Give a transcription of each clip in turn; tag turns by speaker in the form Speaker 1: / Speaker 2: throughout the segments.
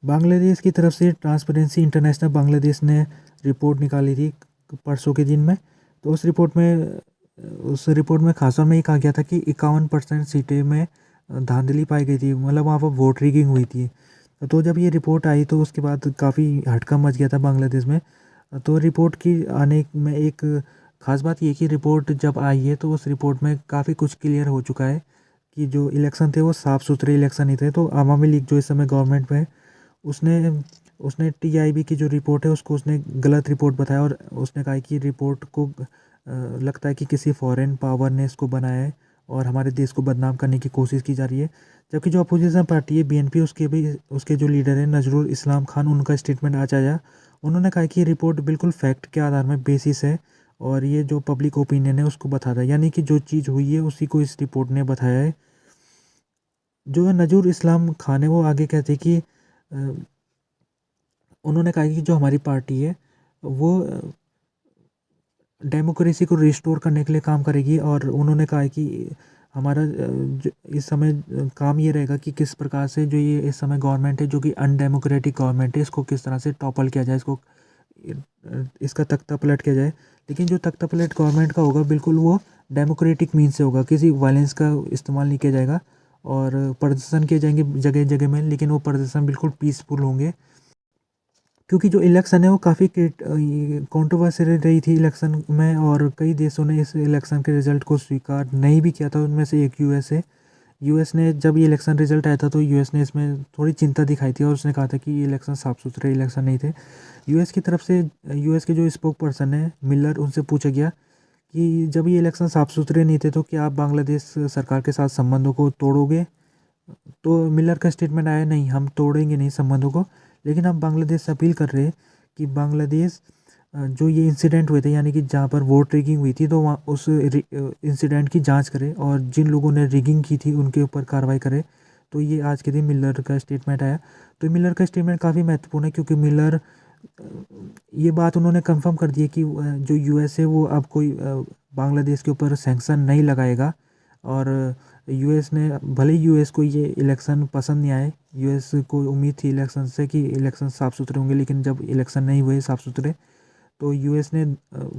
Speaker 1: बांग्लादेश की तरफ से ट्रांसपेरेंसी इंटरनेशनल बांग्लादेश ने रिपोर्ट निकाली थी परसों के दिन में। तो उस रिपोर्ट में खासतौर में ये कहा गया था कि 51% सीटें में धांधली पाई गई थी, मतलब वहाँ पर वोट रिगिंग हुई थी। तो जब ये रिपोर्ट आई तो उसके बाद काफ़ी हड़कंप मच गया था बांग्लादेश में। तो रिपोर्ट की आने में एक ख़ास बात ये कि रिपोर्ट जब आई है तो उस रिपोर्ट में काफ़ी कुछ क्लियर हो चुका है कि जो इलेक्शन थे वो साफ़ सुथरे इलेक्शन ही थे। तो अवामी लीग जो इस समय गवर्नमेंट में है, उसने उसने टीआईबी की जो रिपोर्ट है उसको उसने गलत रिपोर्ट बताया, और उसने कहा कि रिपोर्ट को लगता है कि किसी फॉरेन पावर ने इसको बनाया है और हमारे देश को बदनाम करने की कोशिश की जा रही है। जबकि जो अपोजिशन पार्टी है बीएनपी, उसके जो लीडर हैं नजरुल इस्लाम खान, उनका स्टेटमेंट आज आया। उन्होंने कहा कि ये रिपोर्ट बिल्कुल फैक्ट के आधार में बेसिस है और ये जो पब्लिक ओपिनियन है उसको बताता है, यानी कि जो चीज़ हुई है उसी को इस रिपोर्ट ने बताया है। जो नजरुल इस्लाम खान है वो आगे कहते हैं कि उन्होंने कहा कि जो हमारी पार्टी है वो डेमोक्रेसी को रिस्टोर करने के लिए काम करेगी, और उन्होंने कहा है कि हमारा इस समय काम ये रहेगा कि किस प्रकार से जो ये इस समय गवर्नमेंट है जो कि अनडेमोक्रेटिक गवर्नमेंट है, इसको किस तरह से टॉपल किया जाए, इसका तख्ता पलट किया जाए। लेकिन जो तख्ता पलट गवर्नमेंट का होगा बिल्कुल वो डेमोक्रेटिक मीन से होगा, किसी वायलेंस का इस्तेमाल नहीं किया जाएगा। और प्रदर्शन किए जाएंगे जगह जगह में, लेकिन वो प्रदर्शन बिल्कुल पीसफुल होंगे। क्योंकि जो इलेक्शन है वो काफ़ी कंट्रोवर्शियल रही थी इलेक्शन में, और कई देशों ने इस इलेक्शन के रिज़ल्ट को स्वीकार नहीं भी किया था। उनमें से एक यूएस है। यूएस ने जब ये इलेक्शन रिजल्ट आया था तो यूएस ने इसमें थोड़ी चिंता दिखाई थी और उसने कहा था कि ये इलेक्शन साफ़ सुथरे इलेक्शन नहीं थे। यूएस की तरफ से यूएस के जो स्पोक पर्सन है मिलर, उनसे पूछा गया कि जब ये इलेक्शन साफ़ सुथरे नहीं थे तो क्या आप बांग्लादेश सरकार के साथ संबंधों को तोड़ोगे। तो मिलर का स्टेटमेंट आया, नहीं हम तोड़ेंगे नहीं संबंधों को, लेकिन हम बांग्लादेश से अपील कर रहे हैं कि बांग्लादेश जो ये इंसिडेंट हुए थे, यानी कि जहाँ पर वोट रिगिंग हुई थी, तो वहाँ उस इंसिडेंट की जांच करे और जिन लोगों ने रिगिंग की थी उनके ऊपर कार्रवाई करे। तो ये आज के दिन मिलर का स्टेटमेंट आया। तो मिलर का स्टेटमेंट काफ़ी महत्वपूर्ण है क्योंकि मिलर ये बात उन्होंने कंफर्म कर दी है कि जो यूएस है वो अब कोई बांग्लादेश के ऊपर सैंक्शन नहीं लगाएगा। और यूएस ने, भले ही यूएस को ये इलेक्शन पसंद नहीं आए, यूएस को उम्मीद थी इलेक्शन से कि इलेक्शन साफ़ सुथरे होंगे, लेकिन जब इलेक्शन नहीं हुए साफ़ सुथरे तो यूएस ने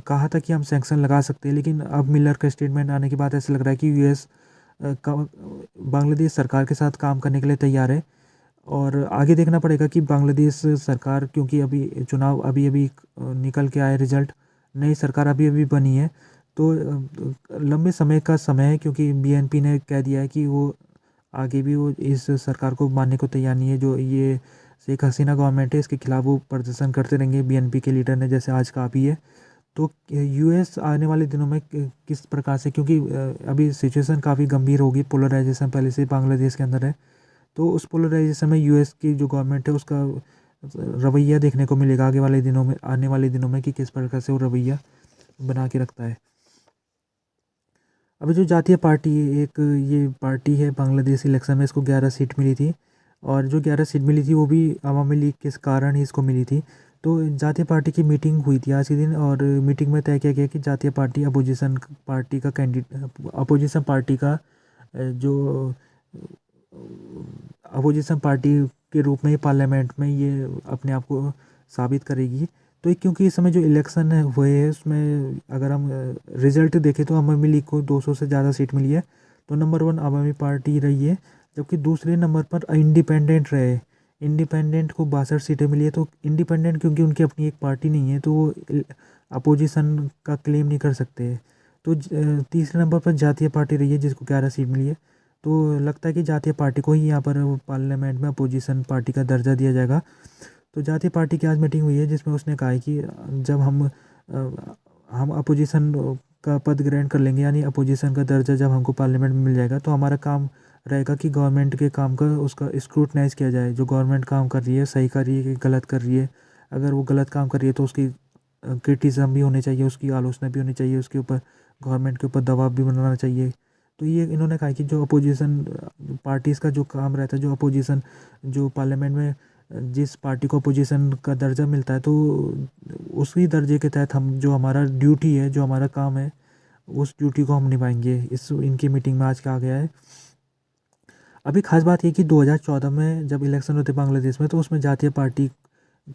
Speaker 1: कहा था कि हम सैंक्शन लगा सकते हैं। लेकिन अब मिलर का स्टेटमेंट आने के बाद ऐसा लग रहा है कि यूएस का बांग्लादेश सरकार के साथ काम करने के लिए तैयार है। और आगे देखना पड़ेगा कि बांग्लादेश सरकार, क्योंकि अभी चुनाव अभी अभी निकल के आए रिजल्ट, नई सरकार अभी अभी बनी है, तो लंबे समय का समय है, क्योंकि बीएनपी ने कह दिया है कि वो आगे भी वो इस सरकार को मानने को तैयार नहीं है। जो ये शेख हसीना गवर्नमेंट है इसके खिलाफ वो प्रदर्शन करते रहेंगे, बीएनपी के लीडर ने जैसे आज कहा भी है। तो यूएस आने वाले दिनों में किस प्रकार से, क्योंकि अभी सिचुएशन काफ़ी गंभीर होगी, पोलराइजेशन पहले से बांग्लादेश के अंदर है, तो उस पोलराइजेशन में यूएस की जो गवर्नमेंट है उसका रवैया देखने को मिलेगा आगे वाले दिनों में, आने वाले दिनों में, कि किस प्रकार से वो रवैया बना के रखता है। अभी जो जातीय पार्टी, एक ये पार्टी है बांग्लादेश इलेक्शन में, इसको 11 सीट मिली थी, और जो 11 सीट मिली थी वो भी अवामी लीग के कारण ही इसको मिली थी। तो जातीय पार्टी की मीटिंग हुई थी आज के दिन, और मीटिंग में तय किया गया कि जातीय पार्टी अपोजिशन पार्टी का अपोजिशन पार्टी का जो अपोजिशन पार्टी के रूप में ये पार्लियामेंट में ये अपने आप को साबित करेगी। तो क्योंकि इस समय जो इलेक्शन हुए हैं उसमें अगर हम रिजल्ट देखें तो अवामी लीग को 200 से ज़्यादा सीट मिली है, तो नंबर 1 अवामी पार्टी रही है। जबकि दूसरे नंबर पर इंडिपेंडेंट रहे, इंडिपेंडेंट को 62 सीटें मिली है। तो इंडिपेंडेंट क्योंकि उनकी अपनी एक पार्टी नहीं है तो वो अपोजिशन का क्लेम नहीं कर सकते। तो तीसरे नंबर पर जातीय पार्टी रही है जिसको 11 सीट मिली है। तो लगता है कि जातीय पार्टी को ही यहाँ पर पार्लियामेंट में अपोजिशन पार्टी का दर्जा दिया जाएगा। तो जातीय पार्टी की आज मीटिंग हुई है जिसमें उसने कहा है कि जब हम अपोजिशन का पद ग्रहण कर लेंगे, यानी अपोजिशन का दर्जा जब हमको पार्लियामेंट में मिल जाएगा, तो हमारा काम रहेगा कि गवर्नमेंट के काम का उसका स्क्रूटनाइज किया जाए। जो गवर्नमेंट काम कर रही है सही कर रही है कि गलत कर रही है, अगर वो गलत काम कर रही है तो उसकी क्रिटिज़म भी होनी चाहिए, उसकी आलोचना भी होनी चाहिए, उसके ऊपर गवर्नमेंट के ऊपर दबाव भी बनाना चाहिए। तो ये इन्होंने कहा कि जो अपोजिशन पार्टीज़ का जो काम रहता है, जो अपोजिशन जो पार्लियामेंट में जिस पार्टी को अपोजिशन का दर्जा मिलता है, तो उसी दर्जे के तहत हम जो हमारा ड्यूटी है, जो हमारा काम है, उस ड्यूटी को हम निभाएंगे, इस इनकी मीटिंग में आज कहा गया है। अभी ख़ास बात ये कि 2014 में जब इलेक्शन होते बांग्लादेश में, तो उसमें जातीय पार्टी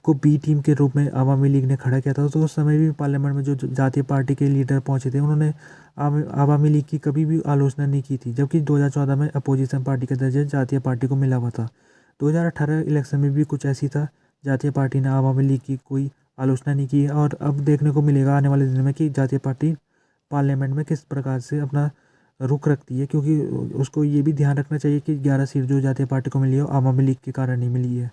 Speaker 1: को बी टीम के रूप में अवामी लीग ने खड़ा किया था। तो उस समय भी पार्लियामेंट में जो जातीय पार्टी के लीडर पहुंचे थे, उन्होंने अवामी लीग की कभी भी आलोचना नहीं की थी, जबकि 2014 में अपोजिशन पार्टी का दर्जा जातीय पार्टी को मिला हुआ था। 2018 इलेक्शन में भी कुछ ऐसी था, जातीय पार्टी ने अवामी लीग की कोई आलोचना नहीं की है। और अब देखने को मिलेगा आने वाले दिन में कि जातीय पार्टी पार्लियामेंट में किस प्रकार से अपना रुख रखती है, क्योंकि उसको ये भी ध्यान रखना चाहिए कि 11 सीट जो जातीय पार्टी को मिली है वो अवामी लीग के कारण नहीं मिली है।